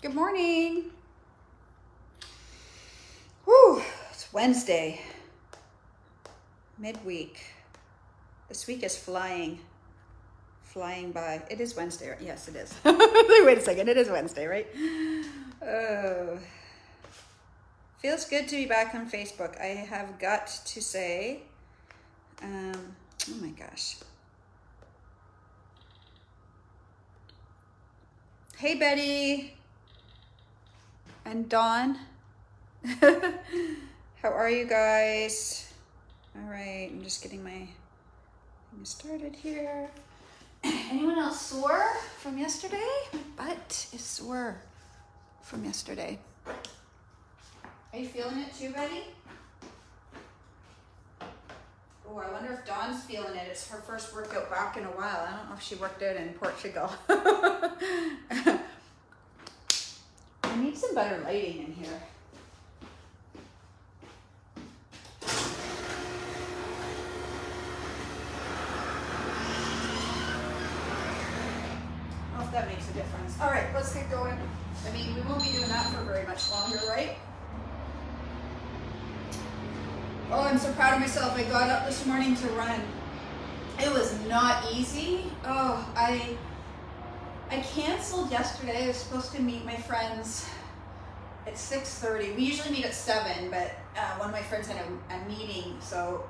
Good morning. Whew, it's Wednesday, midweek. This week is flying by. It is Wednesday, right? Yes, it is. Wait a second, it is Wednesday, right? Feels good to be back on Facebook. I have got to say, oh my gosh. Hey, Betty and Dawn. How are you guys? All right, I'm just getting my thing started here. Anyone else sore from yesterday? My butt is sore from yesterday. Are you feeling it too, Betty? Oh, I wonder if Dawn's feeling it. It's her first workout back in a while. I don't know if she worked out in Portugal. I need some better lighting in here. I hope that makes a difference. All right, let's get going. I mean, we won't be doing that for very much longer, right? Oh, I'm so proud of myself. I got up this morning to run. It was not easy. Oh, I canceled yesterday. I was supposed to meet my friends at 6:30. We usually meet at 7, but one of my friends had a meeting, so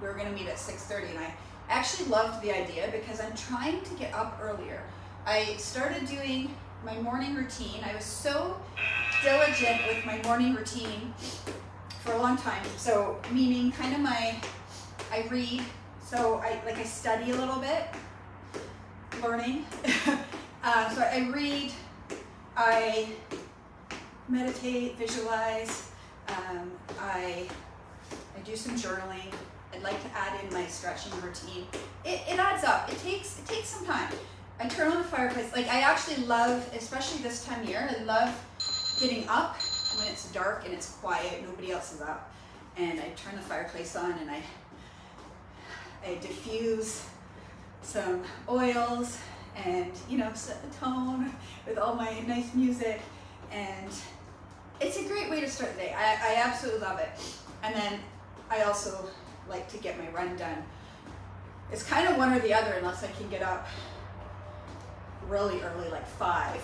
we were going to meet at 6:30. And I actually loved the idea because I'm trying to get up earlier. I started doing my morning routine. I was so diligent with my morning routine for a long time. So meaning kind of I read. So I study a little bit, learning. So I read, I meditate, visualize, I do some journaling. I'd like to add in my stretching routine. It adds up. It takes some time. I turn on the fireplace. Like I actually love, especially this time of year, I love getting up when it's dark and it's quiet, nobody else is up. And I turn the fireplace on and I diffuse some oils and, set the tone with all my nice music. And it's a great way to start the day. I absolutely love it. And then I also like to get my run done. It's kind of one or the other unless I can get up really early, like 5.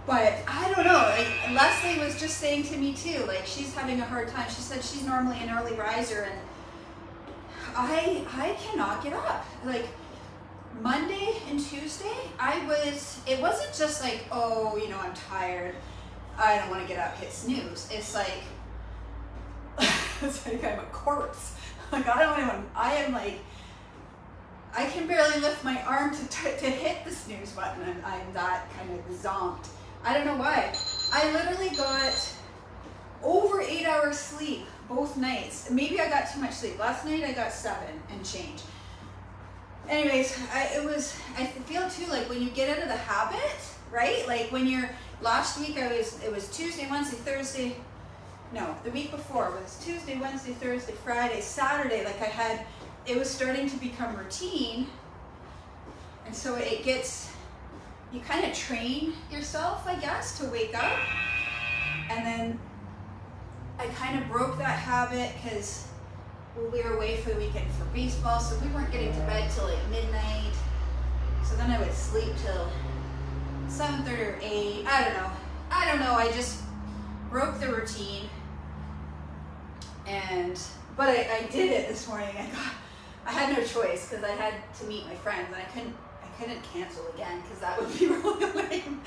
But I don't know, Leslie was just saying to me too, like she's having a hard time. She said she's normally an early riser and I cannot get up. Like Monday and Tuesday, it wasn't just like, oh, I'm tired, I don't want to get up, hit snooze. It's like I'm a corpse. Like I am like, I can barely lift my arm to hit the snooze button and I'm that kind of zonked. I don't know why. I literally got over 8 hours sleep both nights. Maybe I got too much sleep. Last night I got 7 and change. Anyways, I feel too like when you get out of the habit, right? Like when last week it was Tuesday, Wednesday, Thursday. No, the week before was Tuesday, Wednesday, Thursday, Friday, Saturday. Like it was starting to become routine. And so you kind of train yourself, I guess, to wake up. And then I kind of broke that habit because we were away for the weekend for baseball, so we weren't getting to bed till like midnight. So then I would sleep till 7:30 or 8. I don't know. I just broke the routine. But I did it this morning. I had no choice because I had to meet my friends and I couldn't cancel again because that would be really lame.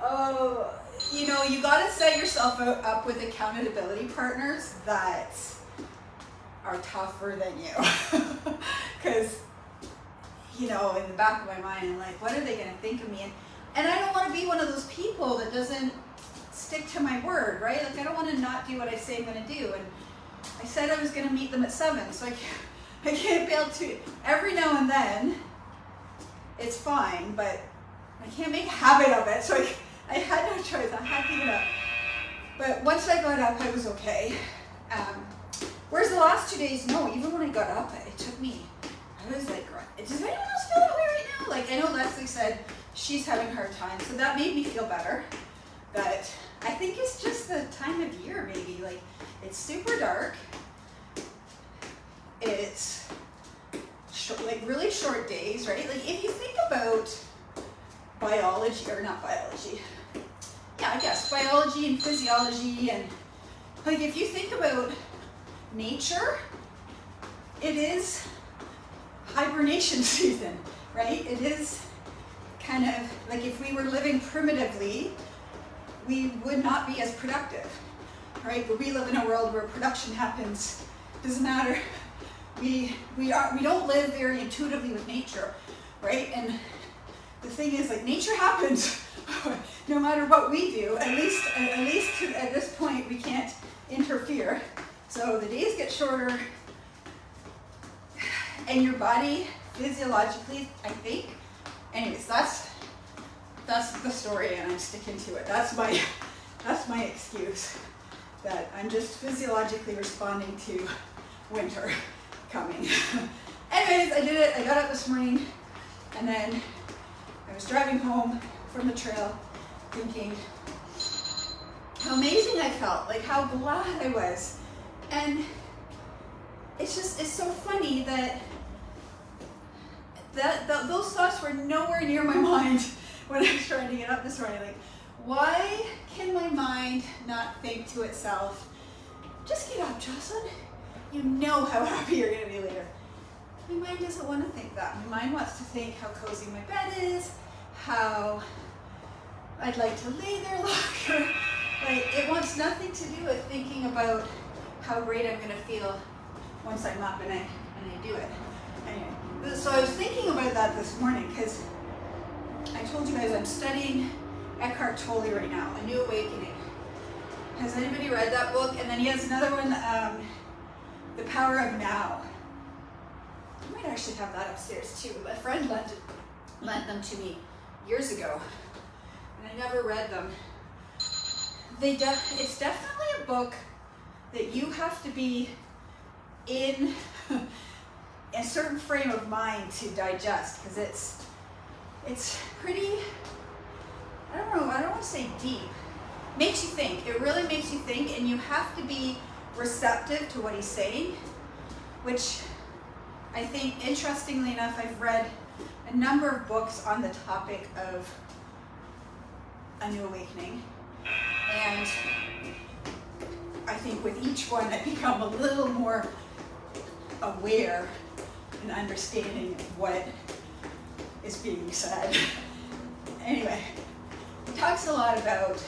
Oh, you got to set yourself up with accountability partners that are tougher than you. Because, in the back of my mind, I'm like, what are they going to think of me? And I don't want to be one of those people that doesn't stick to my word, right? Like, I don't want to not do what I say I'm going to do. And I said I was going to meet them at 7, so I can't be able to. Every now and then, it's fine, but I can't make a habit of it, so I had no choice. I had to get up. But once I got up, I was okay. Whereas the last 2 days, no, even when I got up, it took me, I was like, does anyone else feel that way right now? Like, I know Leslie said she's having a hard time, so that made me feel better. that I think it's just the time of year maybe. Like, it's super dark. It's like really short days, right? Like if you think about biology, or not biology, yeah, I guess biology and physiology, and like if you think about nature, it is hibernation season, right? It is kind of like if we were living primitively, we would not be as productive, right? But we live in a world where production happens. Doesn't matter. We don't live very intuitively with nature, right? And the thing is, like, nature happens no matter what we do. At least at this point, we can't interfere. So the days get shorter, and your body physiologically, I think. Anyways, that's the story, and I'm sticking to it. That's my excuse, that I'm just physiologically responding to winter coming. Anyways, I did it. I got up this morning, and then I was driving home from the trail thinking how amazing I felt, like how glad I was. And it's so funny that those thoughts were nowhere near my mind when I was trying to get up this morning. Like, why can my mind not think to itself, just get up, Jocelyn? You know how happy you're going to be later. My mind doesn't want to think that. My mind wants to think how cozy my bed is, how I'd like to lay there longer. Like, it wants nothing to do with thinking about how great I'm going to feel once I'm up and I do it. Anyway, so I was thinking about that this morning because I told you guys I'm studying Eckhart Tolle right now, A New Awakening. Has anybody read that book? And then he has another one, The Power of Now. I might actually have that upstairs too. A friend lent them to me years ago, and I never read them. It's definitely a book that you have to be in a certain frame of mind to digest, because it's pretty, I don't want to say deep. Makes you think. It really makes you think, and you have to be receptive to what he's saying, which I think, interestingly enough, I've read a number of books on the topic of A New Awakening, and I think with each one I become a little more aware and understanding of what is being said. Anyway, he talks a lot about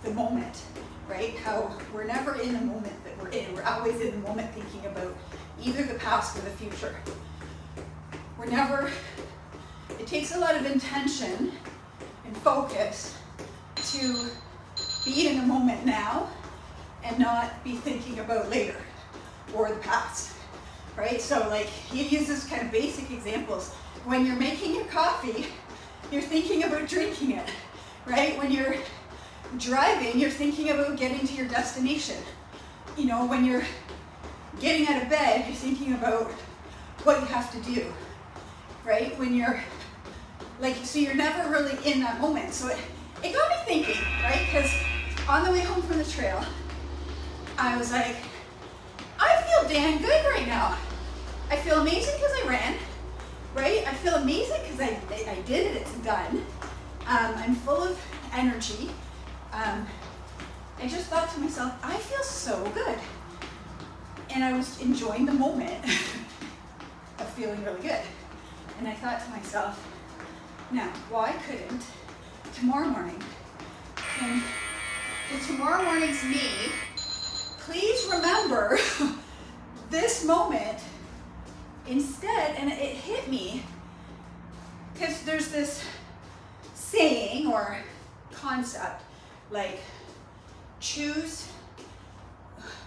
the moment, right? How we're never in the moment that we're in. We're always in the moment thinking about either the past or the future. It takes a lot of intention and focus to be in the moment now and not be thinking about later or the past, right? So like, he uses kind of basic examples. When you're making your coffee, you're thinking about drinking it, right? When you're driving, you're thinking about getting to your destination. You know, when you're getting out of bed, you're thinking about what you have to do, right? When you're like, so you're never really in that moment. So it got me thinking, right? Because on the way home from the trail, I was like, I feel damn good right now. I feel amazing because I ran, right? I feel amazing because I did it, it's done. I'm full of energy. I just thought to myself, I feel so good. And I was enjoying the moment of feeling really good. And I thought to myself, now, why couldn't tomorrow morning, and tomorrow morning's me, please remember this moment instead? And it hit me, because there's this saying or concept, like,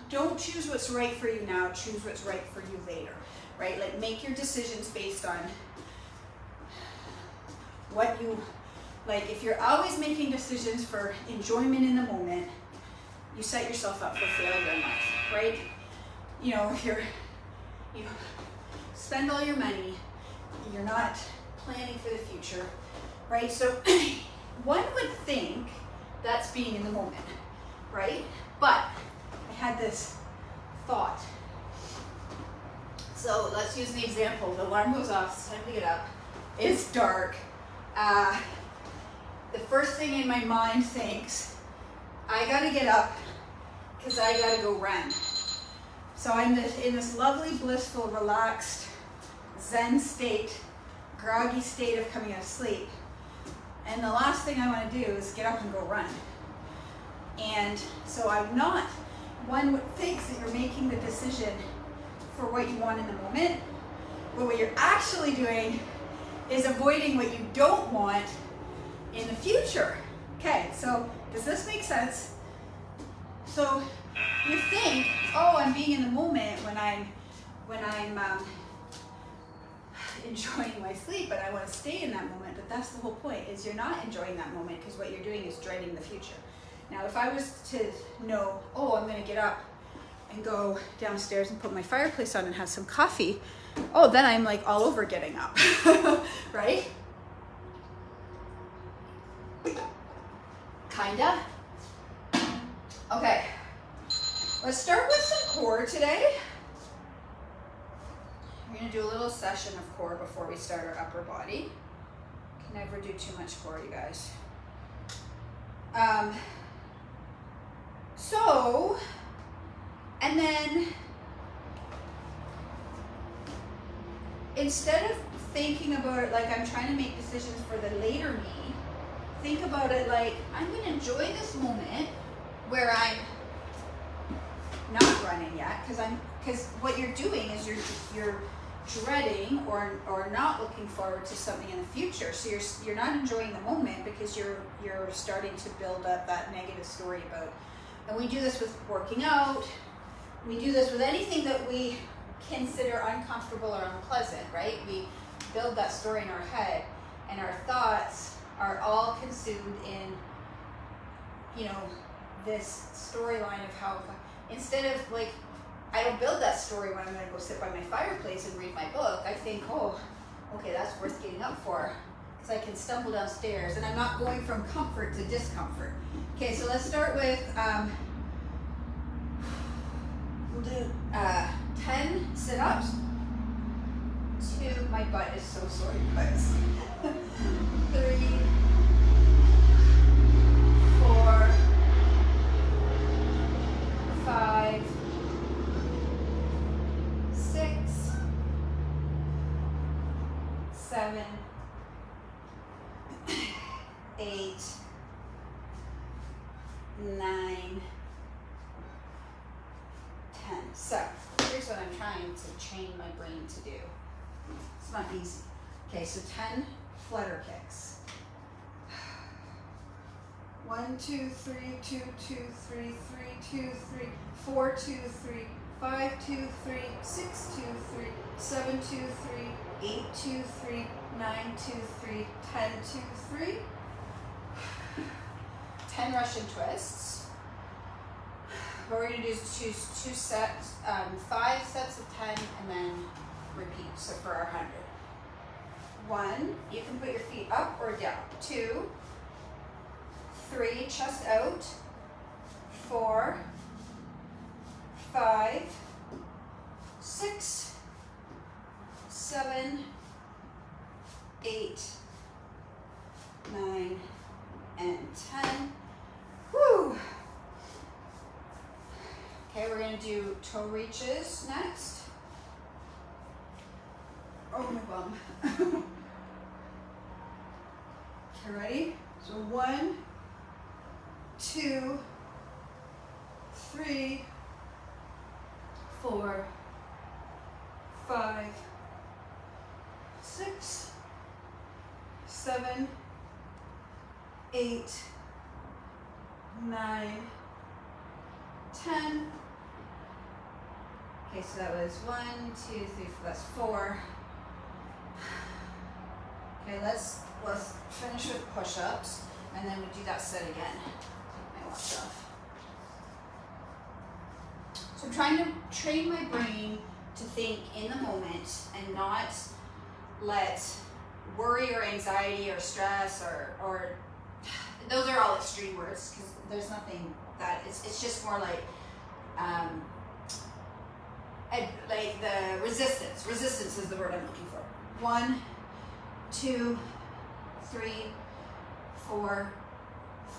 don't choose what's right for you now, choose what's right for you later, right? Like, make your decisions based on what you, like, if you're always making decisions for enjoyment in the moment, you set yourself up for failure in life, right? You know, if you spend all your money, you're not planning for the future, right? So one would think That's being in the moment, right? But I had this thought. So let's use an example. The alarm goes off, it's time to get up. It's dark. The first thing in my mind thinks, I gotta get up because I gotta go run. So I'm in this lovely, blissful, relaxed, zen state, groggy state of coming out of sleep. And the last thing I want to do is get up and go run. And so I'm not. One thinks that you're making the decision for what you want in the moment, but what you're actually doing is avoiding what you don't want in the future. Okay, so does this make sense? So you think, oh, I'm being in the moment when I'm enjoying my sleep, and I want to stay in that moment. But that's the whole point, is you're not enjoying that moment because what you're doing is dreading the future. Now, if I was to know, oh, I'm going to get up and go downstairs and put my fireplace on and have some coffee, oh, then I'm like all over getting up, right? Kinda. Okay, let's start with some core today. We're going to do a little session of core before we start our upper body. Can never do too much core, you guys. And then instead of thinking about it like I'm trying to make decisions for the later me, think about it like I'm going to enjoy this moment where I'm not running yet, because what you're doing is you're dreading or not looking forward to something in the future. So you're not enjoying the moment because you're starting to build up that negative story about. And we do this with working out. We do this with anything that we consider uncomfortable or unpleasant, right? We build that story in our head, and our thoughts are all consumed in, this storyline of how, instead of like, I don't build that story when I'm going to go sit by my fireplace and read my book. I think, oh, okay, that's worth getting up for, because I can stumble downstairs, and I'm not going from comfort to discomfort. Okay, so let's start with, we'll do 10 sit-ups. 2, my butt is so sore, you guys. 3, 4, 5, 6, 7, 8, 9, 10. So here's what I'm trying to train my brain to do. It's not easy. Okay, so 10 flutter kicks. 1, 2, 3, 2, 2, 3, 3, 2, 3, 4, 2, 3, 5, 2, 3, 6, 2, 3, 7, 2, 3, 8, 2, 3, 9, 2, 3, 10, 2, 3. 10 Russian twists. What we're going to do is choose 2 sets, 5 sets of 10, and then repeat. So for our 100. 1, you can put your feet up or down. 2, 3, chest out. 4, 5, 6, 7, 8, 9, and 10. Woo! Okay, we're going to do toe reaches next. Oh, my bum. Okay, ready? So 1, 2, 3, 4, 5, 6, 7, 8, 9, 10. Okay, so that was 1, 2, 3, 4, that's 4. Okay, let's finish with push-ups, and then we do that set again. Take my watch off. So I'm trying to train my brain to think in the moment and not let worry or anxiety or stress or those are all extreme words because there's nothing that it's just more like the resistance. Resistance is the word I'm looking for. 1, 2, 3, 4,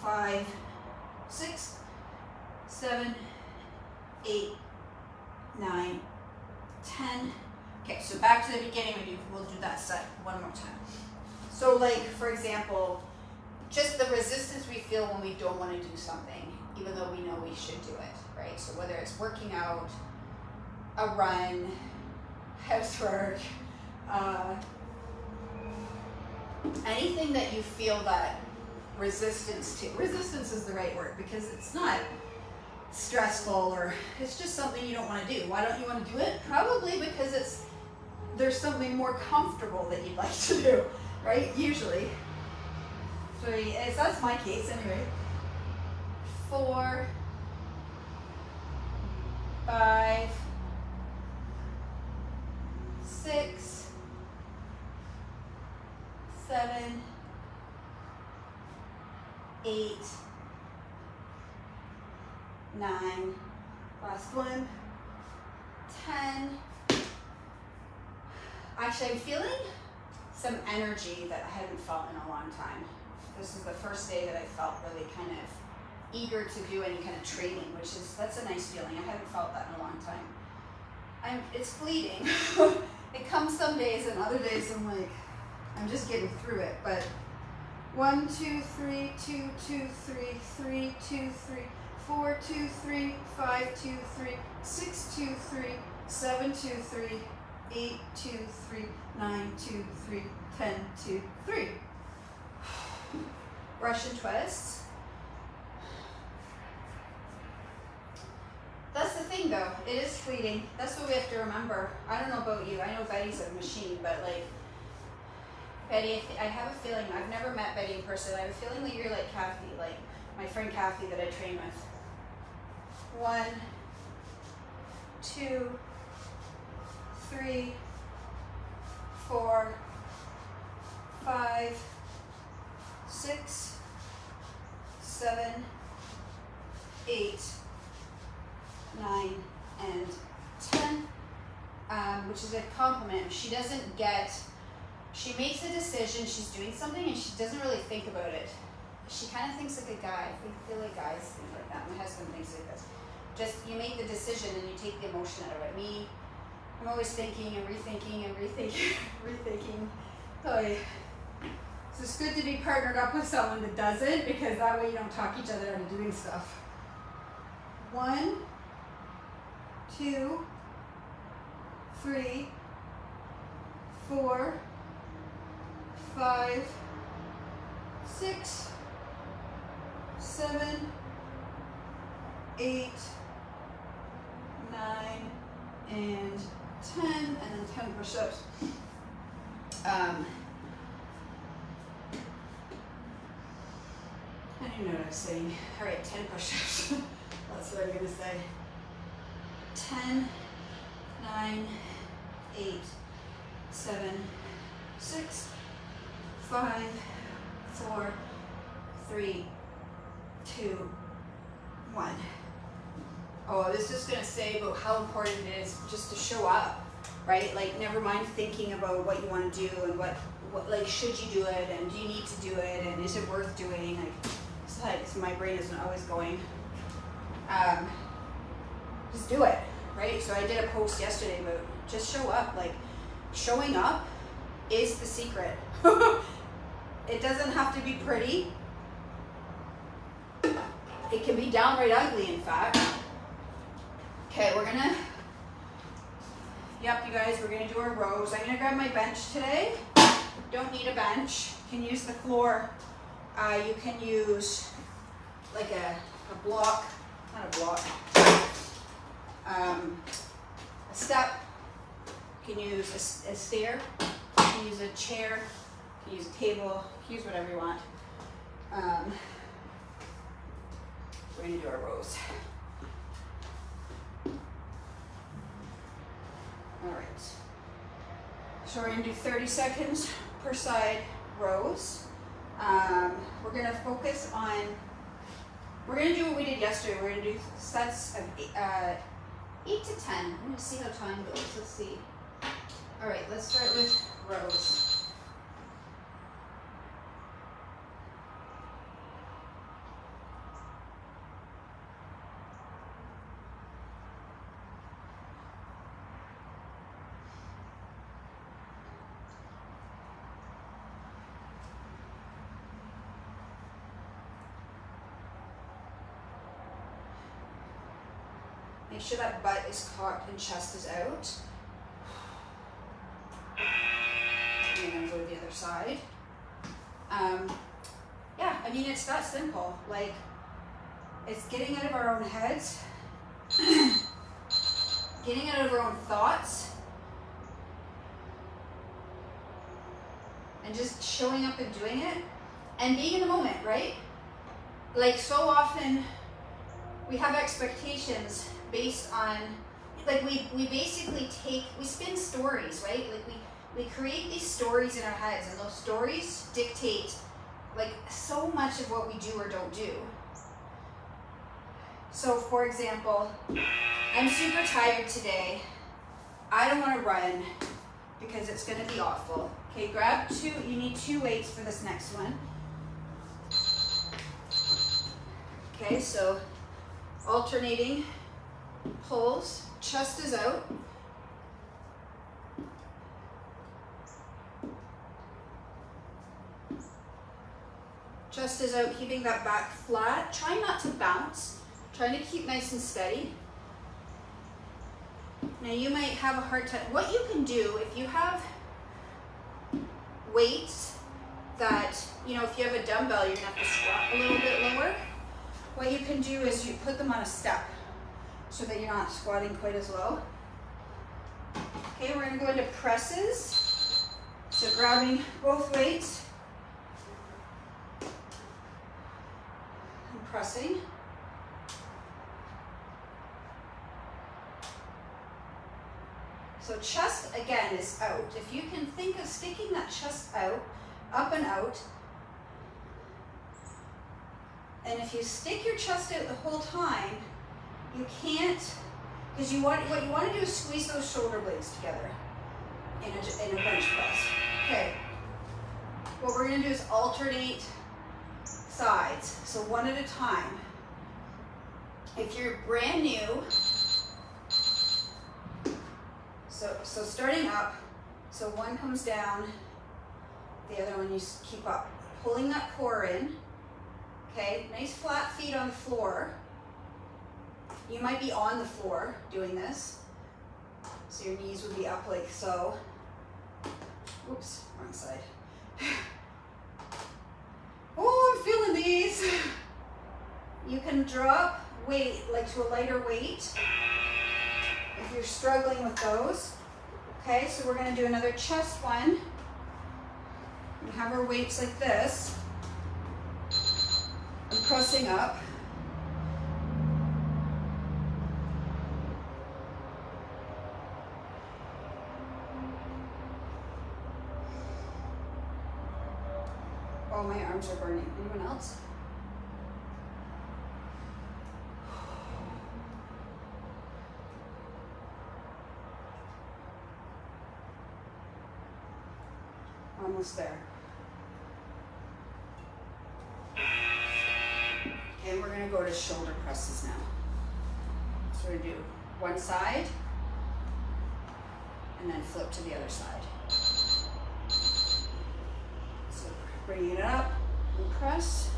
5, 6, 7, 8, 9, 10. Okay, so back to the beginning, we'll do that set one more time. So like, for example, just the resistance we feel when we don't want to do something, even though we know we should do it, right? So whether it's working out, a run, housework, anything that you feel that resistance to. Resistance is the right word because it's not stressful or it's just something you don't want to do. Why don't you want to do it? Probably because there's something more comfortable that you'd like to do, right? Usually. 3, that's my case anyway. 4, 5, 6, 7, 8, 9, last one, 10. Actually, I'm feeling some energy that I hadn't felt in a long time. This is the first day that I felt really kind of eager to do any kind of training, that's a nice feeling. I haven't felt that in a long time. It's fleeting. It comes some days and other days I'm just getting through it. But 1, 2, 3, 2, 2, 3, 3, 2, 3, 4, 2, 3, 5, 2, 3, 6, 2, 3, 7, 2, 3, 8, 2, 3, 9, 2, 3, 10, 2, 3. Russian twists. That's the thing though, it is fleeting. That's what we have to remember. I don't know about you, I know Betty's a machine, but like, Betty, I have a feeling, I've never met Betty in person, I have a feeling that you're like Kathy, like my friend Kathy that I train with. 1, 2, 3, 4, 5, 6, 7, 8, 9, and 10, which is a compliment. She makes a decision, she's doing something, and she doesn't really think about it. She kind of thinks like a guy. I feel like guys think like that. My husband thinks like this. Just, you make the decision and you take the emotion out of it. Me, I'm always thinking and rethinking and rethinking. So it's good to be partnered up with someone that doesn't, because that way you don't talk each other out of doing stuff. 1, 2, 3, 4, 5, 6, 7, 8, 9, and 10, and then 10 push-ups. I didn't know what I was saying. All right, 10 push-ups. That's what I'm gonna say. 10, 9, 8, 7, 6, 5, 4, 3, 2, 1. Oh, I was just gonna say about how important it is just to show up, right? Like, never mind thinking about what you want to do and what like, should you do it and do you need to do it and is it worth doing? Like, my brain isn't always going. Just do it, right? So I did a post yesterday about just show up. Like, showing up is the secret. It doesn't have to be pretty. It can be downright ugly, in fact. Okay, you guys, we're gonna do our rows. I'm gonna grab my bench today. Don't need a bench. You can use the floor. You can use like a block, not a block, a step. You can use a stair. You can use a chair. You can use a table. You can use whatever you want. We're gonna do our rows. All right. So we're gonna do 30 seconds per side rows. We're gonna focus on, we're gonna do what we did yesterday. We're gonna do sets of 8 to 10. I'm gonna see how time goes. Let's see. All right, let's start with rows. Make sure that butt is cocked and chest is out. And then go to the other side. Yeah, I mean, it's that simple. Like, it's getting out of our own heads, getting out of our own thoughts, and just showing up and doing it, and being in the moment, right? Like, so often we have expectations based on, like, we basically we spin stories, right? Like, we create these stories in our heads, and those stories dictate, like, so much of what we do or don't do. So, for example, I'm super tired today. I don't want to run because it's going to be awful. Okay, grab two. You need 2 weights for this next one. Okay, so alternating pulls, chest is out. Chest is out, keeping that back flat. Try not to bounce. Trying to keep nice and steady. Now you might have a hard time. What you can do, if you have weights that, you know, if you have a dumbbell, you're gonna have to squat a little bit lower. What you can do is you put them on a step so that you're not squatting quite as low. Okay, we're gonna go into presses. So grabbing both weights and pressing. So chest, again, is out. If you can think of sticking that chest out, up and out, and if you stick your chest out the whole time, you can't, because what you want to do is squeeze those shoulder blades together in a bench press. Okay. What we're going to do is alternate sides, so one at a time. If you're brand new, so starting up, so one comes down, the other one you keep up, pulling that core in. Okay, nice flat feet on the floor. You might be on the floor doing this, so your knees would be up like so. Oops, wrong side. Oh, I'm feeling these. You can drop weight, like to a lighter weight, if you're struggling with those. Okay, so we're gonna do another chest one. We have our weights like this. I'm pressing up. Oh, my arms are burning. Anyone else? Almost there. Okay, we're gonna go to shoulder presses now. So we're gonna do one side and then flip to the other side. So bringing it up and press.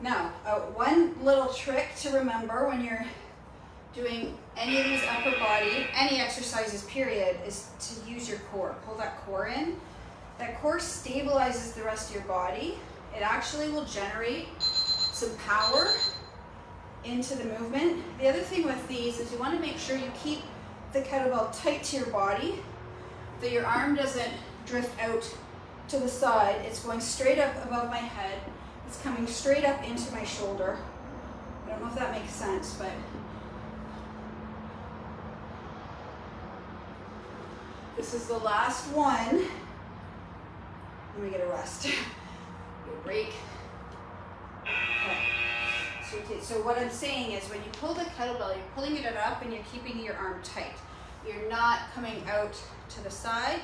Now, one little trick to remember when you're doing any of these upper body, any exercises period, is to use your core. Pull that core in. That core stabilizes the rest of your body. It actually will generate some power into the movement. The other thing with these is you want to make sure you keep the kettlebell tight to your body. that your arm doesn't drift out to the side. It's going straight up above my head. It's coming straight up into my shoulder. I don't know if that makes sense, but this is the last one. Let me get a rest. Get a break. Okay. So what I'm saying is when you pull the kettlebell, you're pulling it up and you're keeping your arm tight. You're not coming out to the side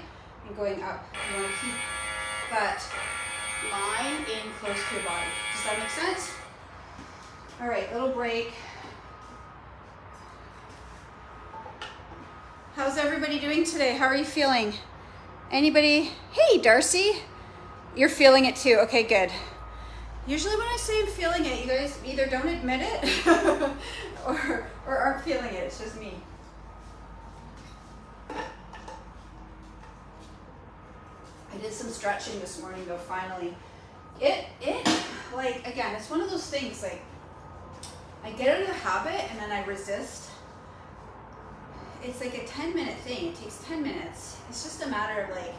and going up. You want to keep that line in close to your body. Does that make sense? All right, little break. How's everybody doing today? How are you feeling? Anybody? Hey, Darcy. You're feeling it too. Okay, good. Usually when I say I'm feeling it, you guys either don't admit it or aren't feeling it. It's just me. I did some stretching this morning though, finally. It like, again, it's one of those things, like, I get out of the habit and then I resist. It's like a 10-minute thing. It takes 10 minutes. It's just a matter of like,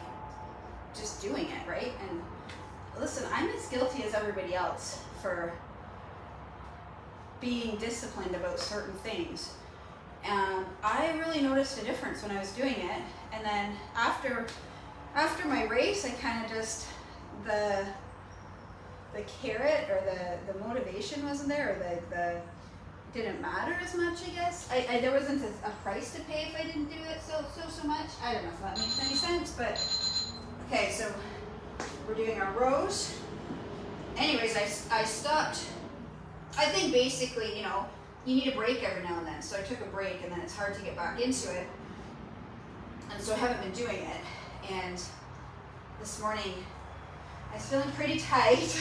just doing it, right? And listen, I'm as guilty as everybody else for being disciplined about certain things. I really noticed a difference when I was doing it. And then after my race, I kind of just, the carrot or the motivation wasn't there, or the didn't matter as much, I guess. There wasn't a price to pay if I didn't do it so much. I don't know if that makes any sense, but okay, so we're doing our rows. Anyways, I stopped. I think basically, you know, you need a break every now and then. So I took a break and then it's hard to get back into it. And so I haven't been doing it. And this morning, I was feeling pretty tight.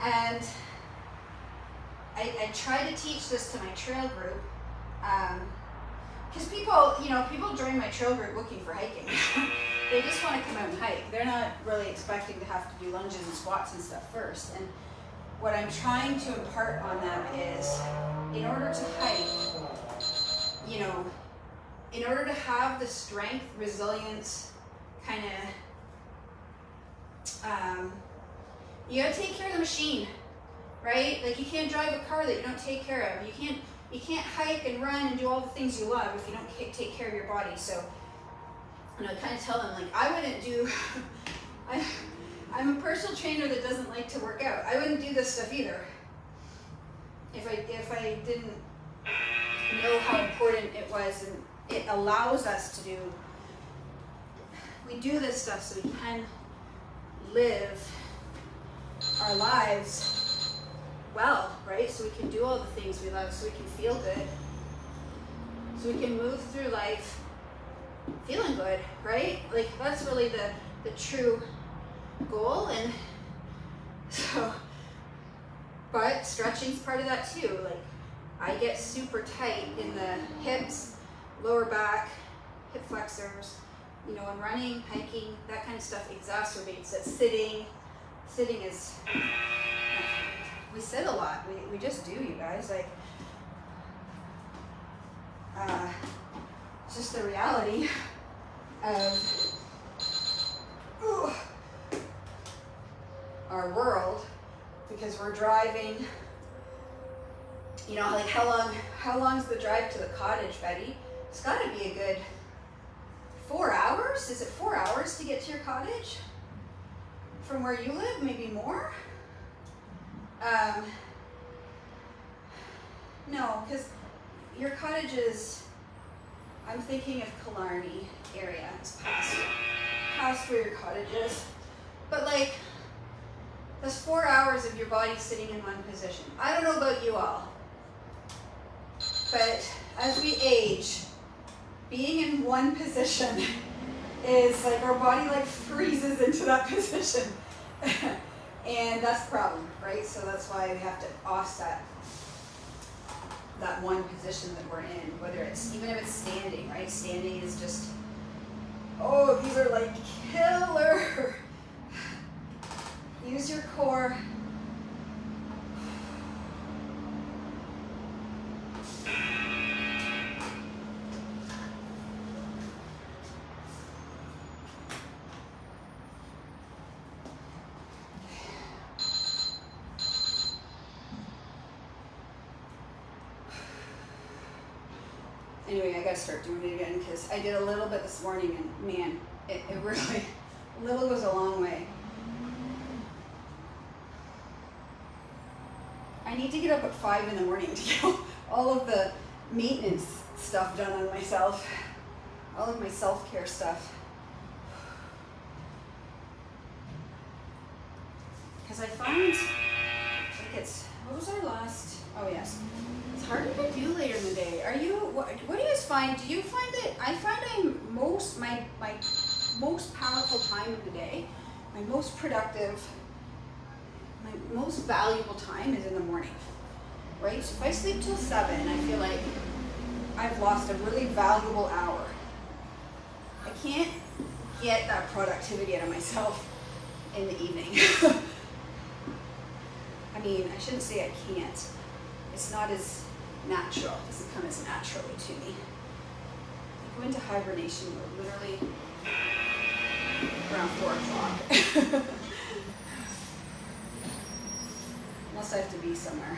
And I try to teach this to my trail group. Because people join my trail group looking for hiking. They just want to come out and hike. They're not really expecting to have to do lunges and squats and stuff first. And what I'm trying to impart on them is, in order to hike, you know, in order to have the strength, resilience, kind of, you gotta take care of the machine, right? Like, you can't drive a car that you don't take care of. You can't hike and run and do all the things you love if you don't take care of your body. So, and I kind of tell them, like, I wouldn't do, I'm a personal trainer that doesn't like to work out. I wouldn't do this stuff either if I didn't know how important it was, and it allows us to do, we do this stuff so we can live our lives well, right? So we can do all the things we love, so we can feel good, so we can move through life feeling good, right? Like, that's really the true goal. And so, but stretching's part of that too. Like, I get super tight in the hips, lower back, hip flexors. You know, when running, hiking, that kind of stuff exacerbates it. Sitting is, we sit a lot. We just do, you guys. Like, it's just the reality of our world, because we're driving. You know, like, how long's the drive to the cottage, Betty? It's got to be a good 4 hours. Is it 4 hours to get to your cottage from where you live? Maybe more. No, because your cottage is, I'm thinking of Killarney area. It's past where your cottage is. But, like, that's 4 hours of your body sitting in one position. I don't know about you all, but as we age, being in one position is like, our body like freezes into that position. And that's the problem, right? So that's why we have to offset that one position that we're in, whether it's, even if it's standing, right? Standing is just, oh, these are like killer. Use your core. gotta start doing it again because I did a little bit this morning and man, it really, a little goes a long way. I need to get up at 5 in the morning to get all of the maintenance stuff done on myself, all of my self-care stuff. Because I find, like what was our last, oh yes, it's harder to do later in the day. What do you guys find? Do you find that, I find my most powerful time of the day, my most productive, my most valuable time is in the morning, right? So if I sleep till 7, I feel like I've lost a really valuable hour. I can't get that productivity out of myself in the evening. I mean, I shouldn't say I can't. It's not as natural. It doesn't come as naturally to me. I go into hibernation mode literally around 4 o'clock. Unless I have to be somewhere.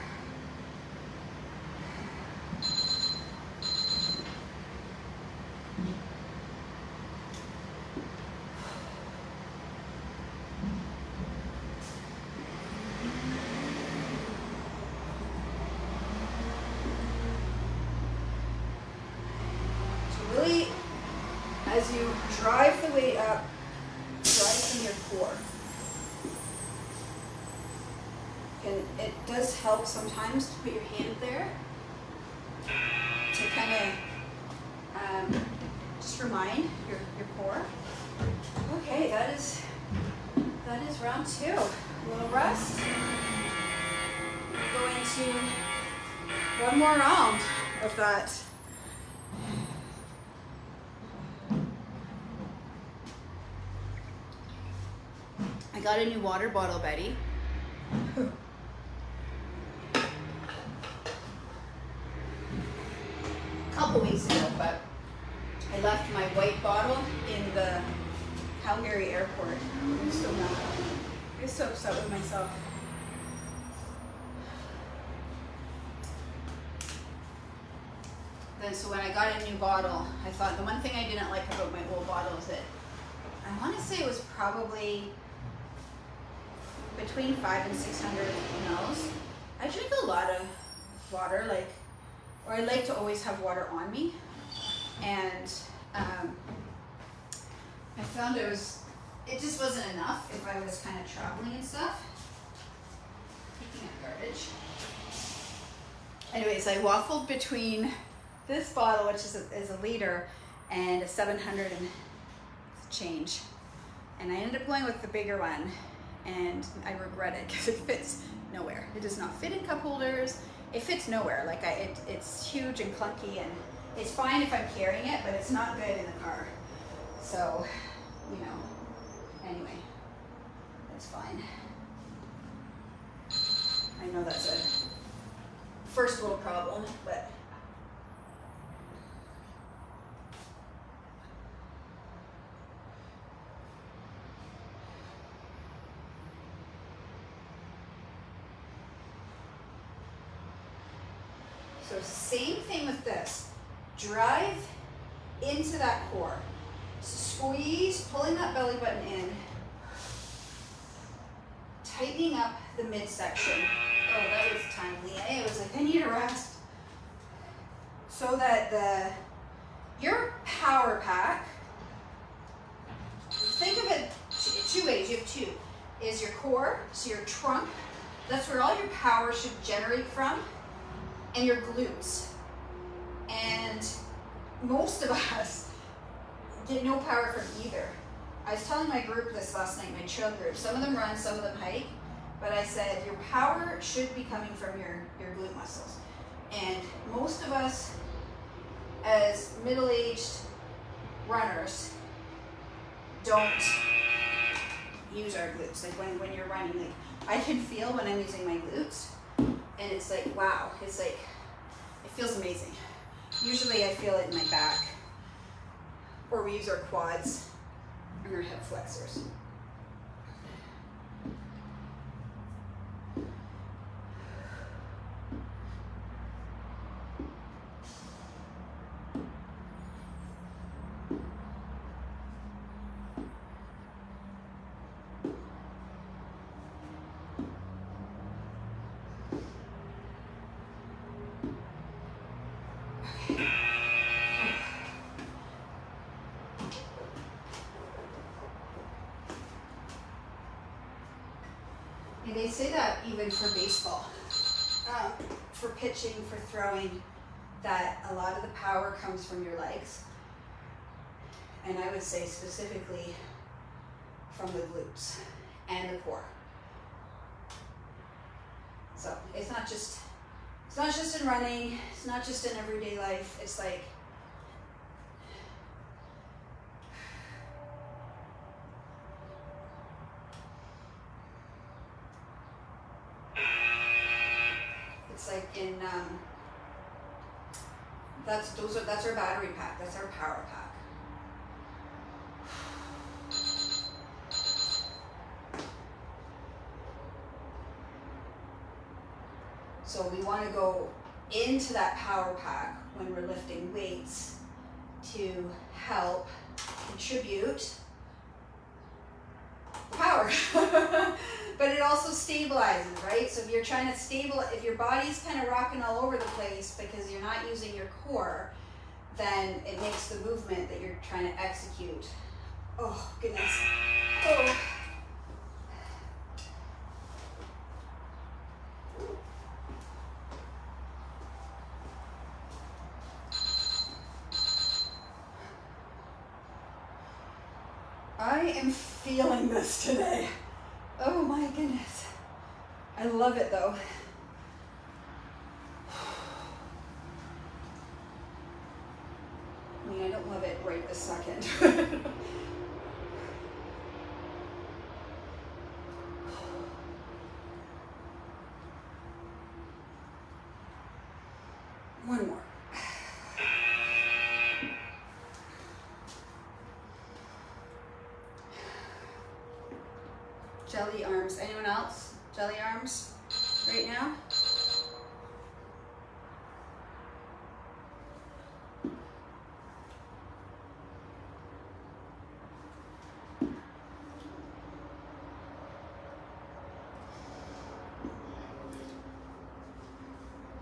So really, as you drive the weight up, drive from your core. And it does help sometimes to put your hand there to kind of just remind your core. Okay, that is round 2. A little rest. We're going to one more round of that. I got a new water bottle, Betty. Couple weeks ago, but I left my white bottle in the Calgary airport. I'm still mad. I'm so upset with myself. Then so when I got a new bottle, I thought the one thing I didn't like about my old bottle is that I want to say it was probably between 500 and 600 mils. I drink a lot of water, or I like to always have water on me, and I found it just wasn't enough if I was kind of traveling and stuff. Picking up garbage. Anyways, I waffled between this bottle, which is a liter, and a 700 and change, and I ended up going with the bigger one, and I regret it because it fits nowhere. It does not fit in cup holders. It fits nowhere. It's huge and clunky, and it's fine if I'm carrying it, but it's not good in the car. So, anyway, that's fine. I know that's a first world problem, but so same thing with this. Drive into that core. Squeeze, pulling that belly button in. Tightening up the midsection. Oh, that was timely. I was like, I need a rest. So that your power pack, think of it two ways. You have two. Is your core, so your trunk, that's where all your power should generate from, and your glutes. And most of us get no power from either. I was telling my group this last night, my trail group. Some of them run, some of them hike, but I said your power should be coming from your glute muscles. And most of us, as middle-aged runners, don't use our glutes. Like when you're running, like I can feel when I'm using my glutes, and it's like, wow, it's like, it feels amazing. Usually I feel it in my back, or we use our quads and our hip flexors. And they say that even for baseball, for pitching, for throwing, that a lot of the power comes from your legs. And I would say specifically from the glutes and the core. So it's not just in running, it's not just in everyday life, it's like in that's our battery pack, that's our power pack. So we want to go into that power pack when we're lifting weights to help contribute power. But it also stabilizes, right? So if you're trying to if your body's kind of rocking all over the place because you're not using your core, then it makes the movement that you're trying to execute. Oh, goodness. Oh. I am feeling this today. Oh my goodness. I love it though. I mean, I don't love it right this second. One more. Jelly arms. Anyone else? Jelly arms right now?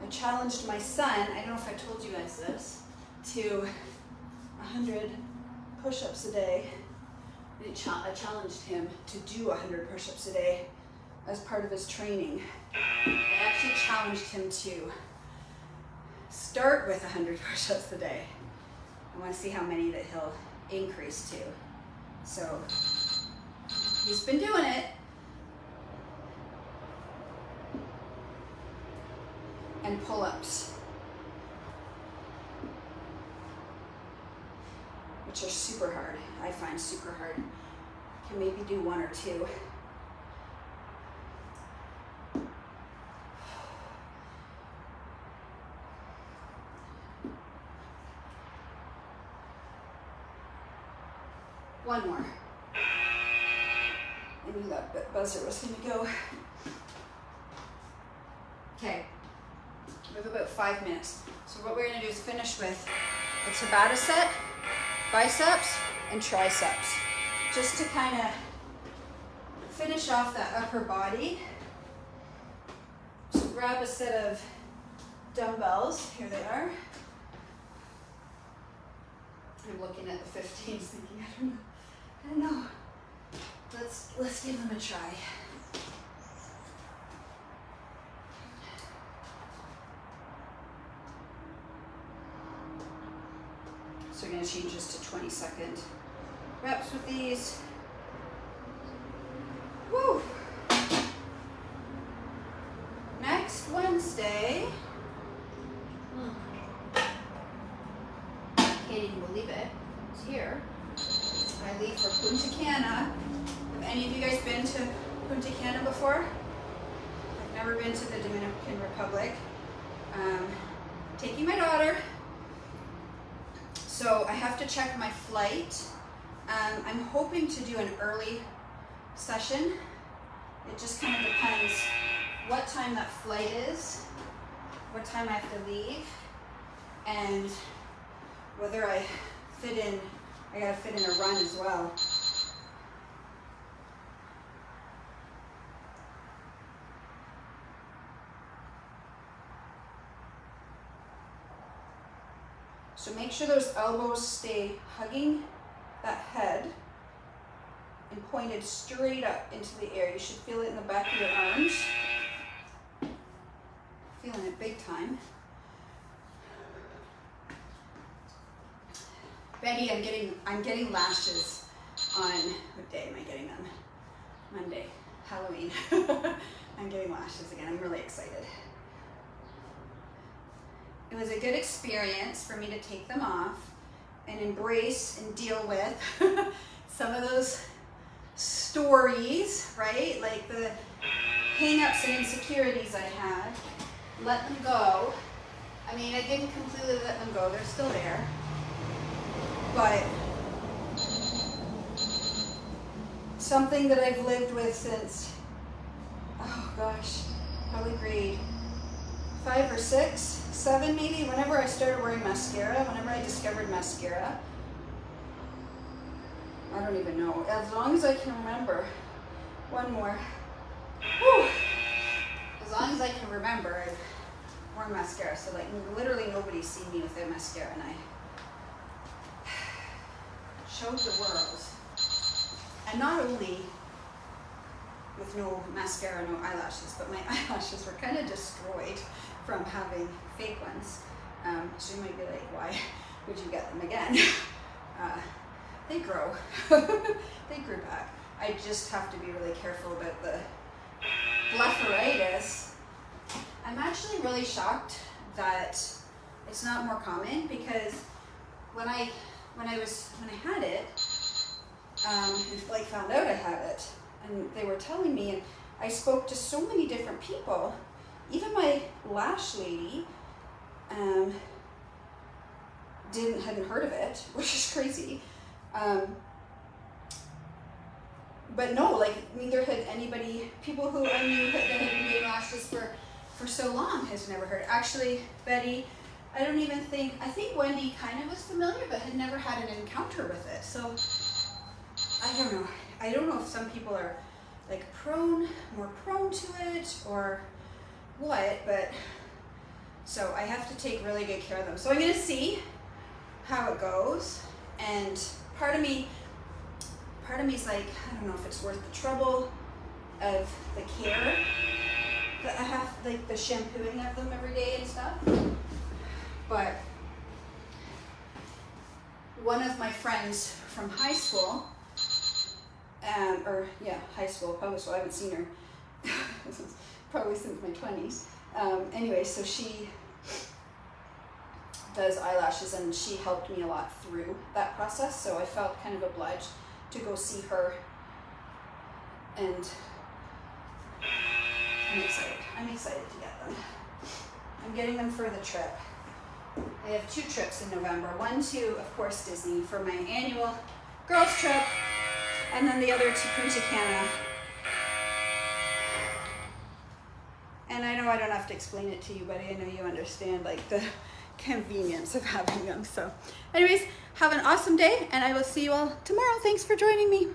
I challenged my son, I don't know if I told you guys this, to 100 push-ups a day. I challenged him to do 100 push-ups a day as part of his training. I actually challenged him to start with 100 push-ups a day. I want to see how many that he'll increase to. So he's been doing it. And pull-ups, which are super hard. I find super hard. Can maybe do one or two. One more. I knew that buzzer was going to go. Okay. We have about 5 minutes. So what we're going to do is finish with a Tabata set, biceps, and triceps. Just to kind of finish off that upper body. So grab a set of dumbbells. Here they are. I'm looking at the 15s thinking, I don't know. Let's give them a try. So we're going to change this to 20-second reps with these. Woo! Next Wednesday, can't even believe it, it's here. I leave for Punta Cana. Have any of you guys been to Punta Cana before? I've never been to the Dominican Republic. Taking my daughter. So I have to check my flight. I'm hoping to do an early session. It just kind of depends what time that flight is, what time I have to leave, and whether I gotta fit in a run as well. So make sure those elbows stay hugging that head and pointed straight up into the air. You should feel it in the back of your arms. Feeling it big time. Betty, I'm getting lashes on, what day am I getting them? Monday, Halloween. I'm getting lashes again. I'm really excited. It was a good experience for me to take them off and embrace and deal with some of those stories, right? Like the hang-ups and insecurities I had. Let them go. I mean, I didn't completely let them go. They're still there. But something that I've lived with since, oh gosh, probably grade 5 or 6, 7 maybe, whenever I started wearing mascara, whenever I discovered mascara. I don't even know. As long as I can remember. One more. Whew. As long as I can remember, I've worn mascara. So like literally nobody's seen me without mascara, and I showed the world. And not only with no mascara, no eyelashes, but my eyelashes were kind of destroyed from having fake ones. So you might be like, why would you get them again? They grow. They grew back. I just have to be really careful about the blepharitis. I'm actually really shocked that it's not more common, because when I had it, like found out I had it, and they were telling me, and I spoke to so many different people, even my lash lady hadn't heard of it, which is crazy. But no, like neither had anybody, people who I knew that had been doing lashes for so long has never heard. Actually, Betty, I think Wendy kind of was familiar, but had never had an encounter with it. So I don't know. I don't know if some people are like more prone to it or what, but so I have to take really good care of them. So I'm gonna see how it goes, and part of me's like, I don't know if it's worth the trouble of the care that I have, like the shampooing of them every day and stuff. But one of my friends from high school, high school, public school, I haven't seen her probably since my 20s. Anyway, so she does eyelashes, and she helped me a lot through that process, so I felt kind of obliged to go see her, and I'm excited to get them. I'm getting them for the trip. I have 2 trips in November. One to, of course, Disney for my annual girls trip, and then the other to Punta Cana. And I know I don't have to explain it to you, but I know you understand like the convenience of having them. So anyways, have an awesome day, and I will see you all tomorrow. Thanks for joining me.